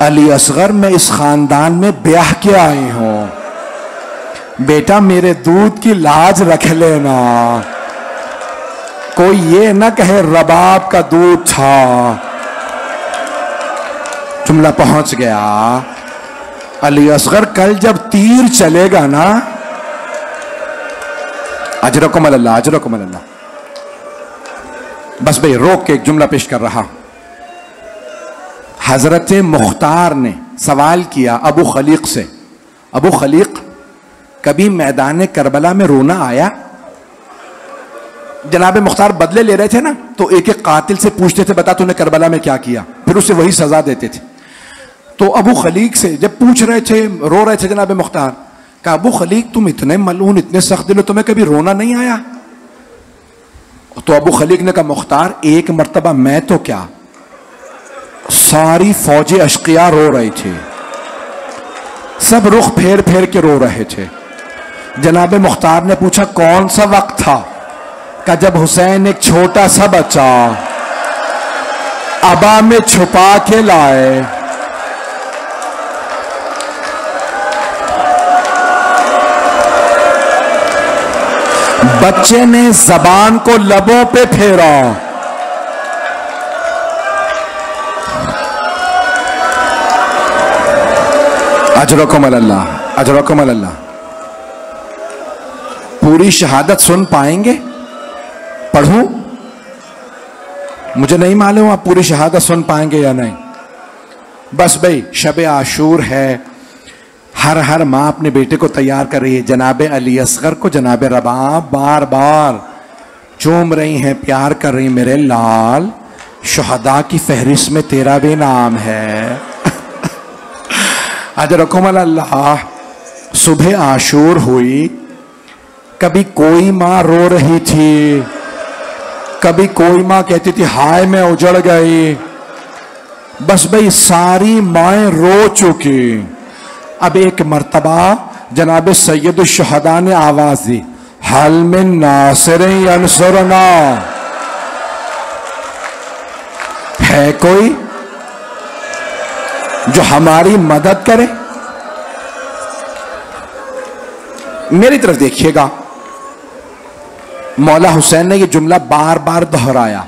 S2: अली असगर मैं इस खानदान में ब्याह के आई हूं, बेटा मेरे दूध की लाज रख लेना, कोई ये ना कहे रबाब का दूध था। जुमला पहुंच गया। अली असगर कल जब तीर चलेगा ना, अजरकुम अल्लाह, अजरकुम अल्लाह। बस भाई रोक के एक जुमला पेश कर रहा। हजरत मुख्तार ने सवाल किया अबू खलीक से, अबू खलीक कभी मैदान करबला में रोना आया? जनाब मुख्तार बदले ले रहे थे ना, तो एक एक कातिल से पूछते थे बता तूने करबला में क्या किया, फिर उसे वही सजा देते थे। तो अबू खलीक से जब पूछ रहे थे, रो रहे थे जनाब मुख्तार, कहा अबू खलीक तुम इतने मलून इतने सख्त दिल हो, तुम्हें कभी रोना नहीं आया? तो अबू खलीक ने कहा मुख्तार एक मर्तबा मैं तो क्या सारी फौजी अशकिया रो रही थी, सब रुख फेर फेर के रो रहे थे। जनाब मुख्तार ने पूछा कौन सा वक्त था? का जब हुसैन एक छोटा सा बच्चा अबा में छुपा के लाए, बच्चे ने जबान को लबों पे फेरा। अजरकुम अल्लाह, अजरकुम अल्लाह। पूरी शहादत सुन पाएंगे? पढ़ूं? मुझे नहीं मालूम आप पूरी शहादत सुन पाएंगे या नहीं। बस भाई शब आशूर है, हर माँ अपने बेटे को तैयार कर रही है। जनाबे अली असगर को जनाबे रबाब बार बार चूम रही हैं, प्यार कर रही, मेरे लाल शुहदा की फहरिस्त में तेरा भी नाम है। अजरकुम अल्लाह। सुबह आशूर हुई, कभी कोई माँ रो रही थी, कभी कोई माँ कहती थी हाय मैं उजड़ गई। बस भाई सारी माएँ रो चुकी। अब एक मर्तबा जनाब सैयद शुहदा ने आवाज दी, हल मिन नासिरिन यंसुरना, है कोई जो हमारी मदद करे? मेरी तरफ देखिएगा, मौला हुसैन ने यह जुमला बार बार दोहराया।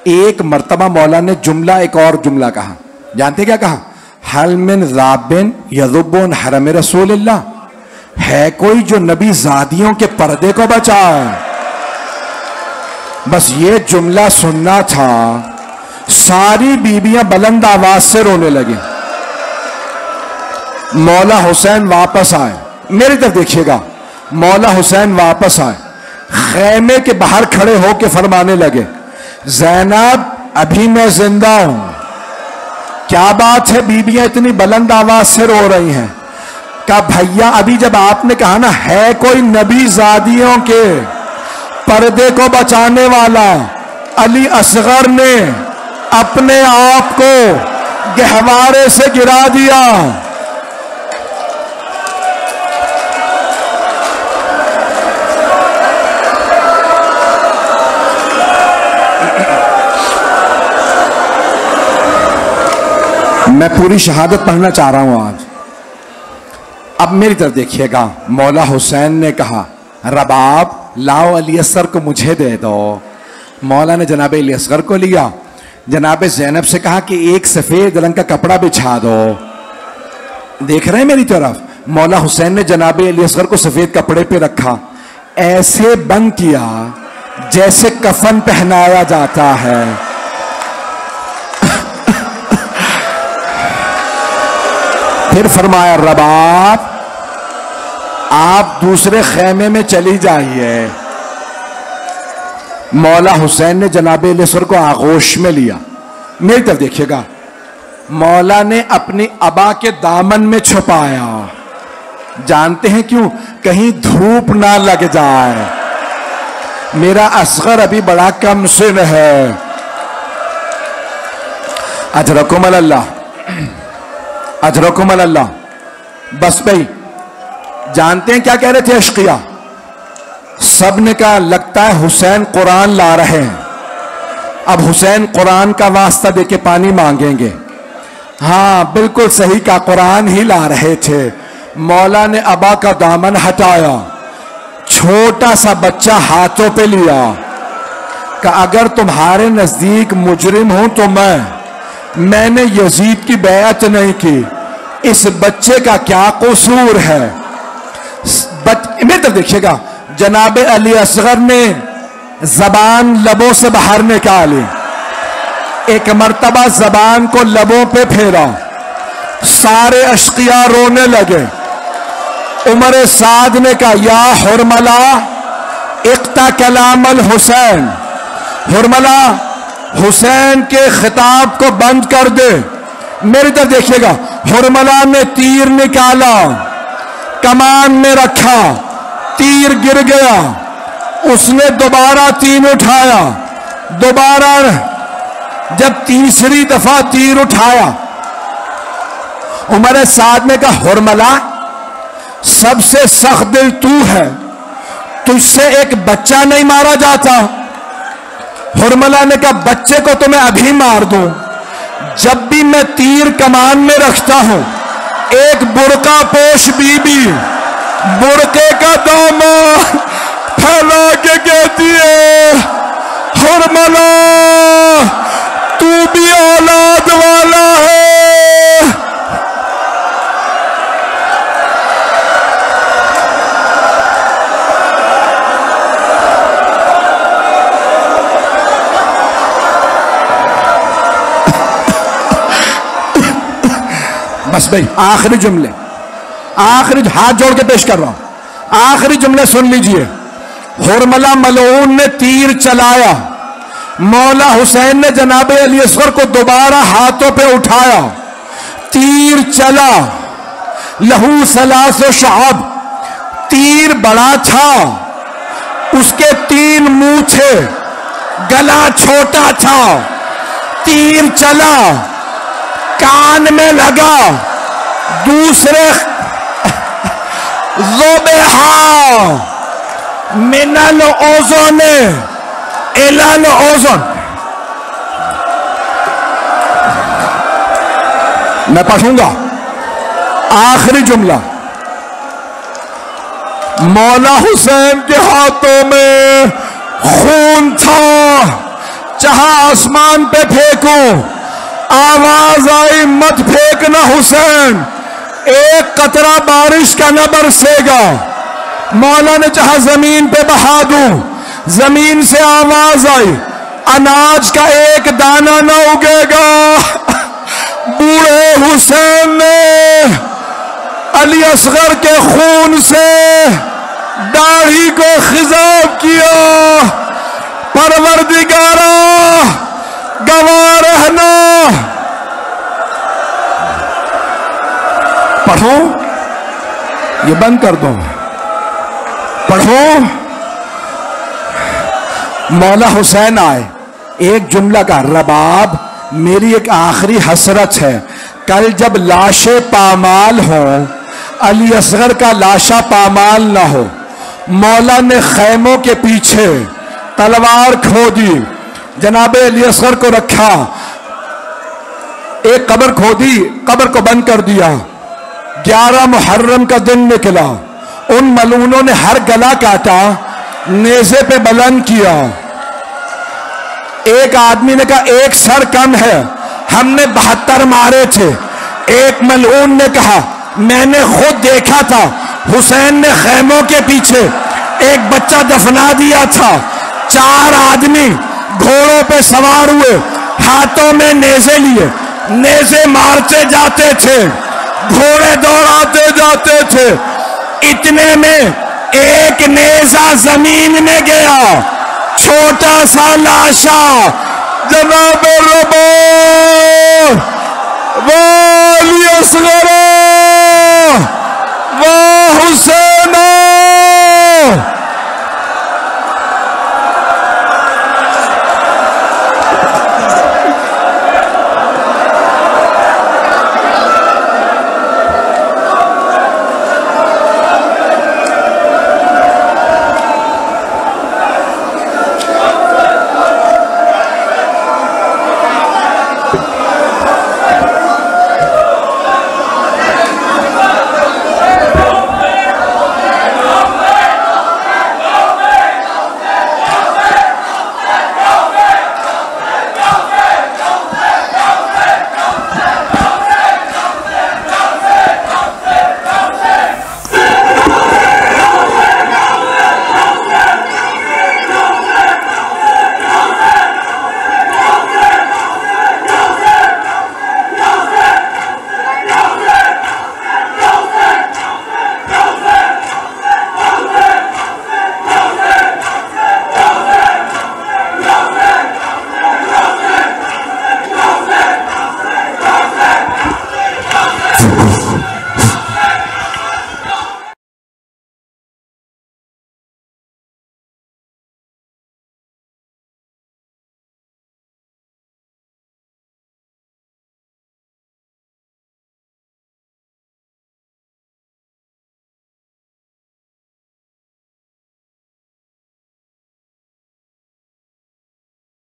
S2: एक मर्तबा मौला ने जुमला एक और जुमला कहा, जानते क्या कहा? हल मिन ज़ाबिन यज़ुब्बुन हरम रसूलिल्लाह, है कोई जो नबी ज़ादियों के पर्दे को बचाए? बस ये जुमला सुनना था, सारी बीबियां बुलंद आवाज से रोने लगी। मौला हुसैन वापस आए, मेरी तरफ देखिएगा, मौला हुसैन वापस आए, खैमे के बाहर खड़े होकर फरमाने लगे, ज़ैनब अभी मैं जिंदा हूं। क्या बात है, बीबियां इतनी बुलंद आवाज से रो रही हैं? कहा भैया अभी जब आपने कहा ना है कोई नबी ज़ादियों के पर्दे को बचाने वाला, अली असगर ने अपने आप को गहवारे से गिरा दिया। मैं पूरी शहादत पढ़ना चाह रहा हूं आज। अब मेरी तरफ देखिएगा, मौला हुसैन ने कहा रबाब लाओ अली असगर को मुझे दे दो। मौला ने जनाब अली असगर को लिया, जनाब ज़ैनब से कहा कि एक सफेद रंग का कपड़ा बिछा दो। देख रहे हैं मेरी तरफ, मौला हुसैन ने जनाब अली असगर को सफेद कपड़े पे रखा, ऐसे बंद किया जैसे कफन पहनाया जाता है। फिर फरमाया रबाब आप दूसरे खैमे में चली जाइए। मौला हुसैन ने जनाब अली असगर को आगोश में लिया। मेरी तरफ देखिएगा, मौला ने अपनी अबा के दामन में छुपाया। जानते हैं क्यों? कहीं धूप ना लग जाए। मेरा असगर अभी बड़ा कम सिन है। अजरकुम अल्लाह, अजरकुम अल्लाह। बस भाई जानते हैं क्या कह रहे थे अशकिया? सब ने कहा लगता है हुसैन कुरान ला रहे हैं, अब हुसैन कुरान का वास्ता देके पानी मांगेंगे। हाँ बिल्कुल सही का, कुरान ही ला रहे थे। मौला ने अबा का दामन हटाया, छोटा सा बच्चा हाथों पे लिया, कि अगर तुम्हारे नजदीक मुजरिम हूं तो मैंने यजीद की बैअत नहीं की, इस बच्चे का क्या कसूर है? मेरी तरफ देखिएगा, जनाब अली असगर ने जबान लबों से बाहर निकाली, एक मर्तबा जबान को लबों पे फेरा, सारे अशकिया रोने लगे। उमर साद ने कहा या हुरमला इक्ता कलाम अल हुसैन, हुरमला हुसैन के खिताब को बंद कर दे। मेरी तरफ देखिएगा, हुरमला ने तीर निकाला, कमान में रखा, तीर गिर गया, उसने दोबारा तीर उठाया, दोबारा जब तीसरी दफा तीर उठाया, उमर साद ने कहा हुरमला सबसे सख्त दिल तू है, तुझसे एक बच्चा नहीं मारा जाता। हुरमला ने कहा बच्चे को तो मैं अभी मार दूं, जब भी मैं तीर कमान में रखता हूं, एक बुरका पोश बीबी बुरके का दामन फैला के कहती है, हुरमला तू भी औलाद वाला है। बस भाई आखिरी जुमले, आखिरी हाथ जोड़ के पेश कर रहा हूं, आखिरी जुमले सुन लीजिए। हुरमला मलऊन ने तीर चलाया, मौला हुसैन ने जनाबे अली असगर को दोबारा हाथों पे उठाया, तीर चला, लहू सलासो शअब, तीर बड़ा था, उसके 3 मूछे, गला छोटा था, तीर चला, कान में लगा, दूसरे ज़ुबहा मिनल ओज़ोन इलल ओज़ोन। मैं पढ़ूंगा आखिरी जुमला। मौला हुसैन के हाथों में खून था, चाहा आसमान पे फेंकूं, आवाज आई मत फेंकना हुसैन, एक कतरा बारिश का न बरसेगा। मौला ने चाहा जमीन पे बहा दूं, जमीन से आवाज आई अनाज का एक दाना न उगेगा। बूढ़े हुसैन ने अली असगर के खून से दाढ़ी को खिजाब किया, परवरदिगारा गवाह रहना। पढ़ो, ये बंद कर दो, पढ़ो। मौला हुसैन आए, एक जुमला का, रबाब मेरी एक आखिरी हसरत है, कल जब लाशें पामाल हो, अली असगर का लाशा पामाल ना हो। मौला ने खैमों के पीछे तलवार खोदी, जनाबे अली असगर को रखा, एक कब्र खोदी, कब्र को बंद कर दिया। 11 मुहर्रम का दिन निकला, उन मलूनों ने हर गला काटा, नेज़े पे बुलंद किया। एक आदमी ने कहा एक सर कम है, हमने 72 मारे थे। एक मलऊन ने कहा मैंने खुद देखा था, हुसैन ने खैमों के पीछे एक बच्चा दफना दिया था। 4 आदमी घोड़ों पे सवार हुए, हाथों में नेज़े लिए, नेज़े मारते जाते थे, घोड़े दौड़ाते जाते थे। इतने में एक नेज़ा जमीन में गया, छोटा सा लाशा, जनाब रबो वाली असगर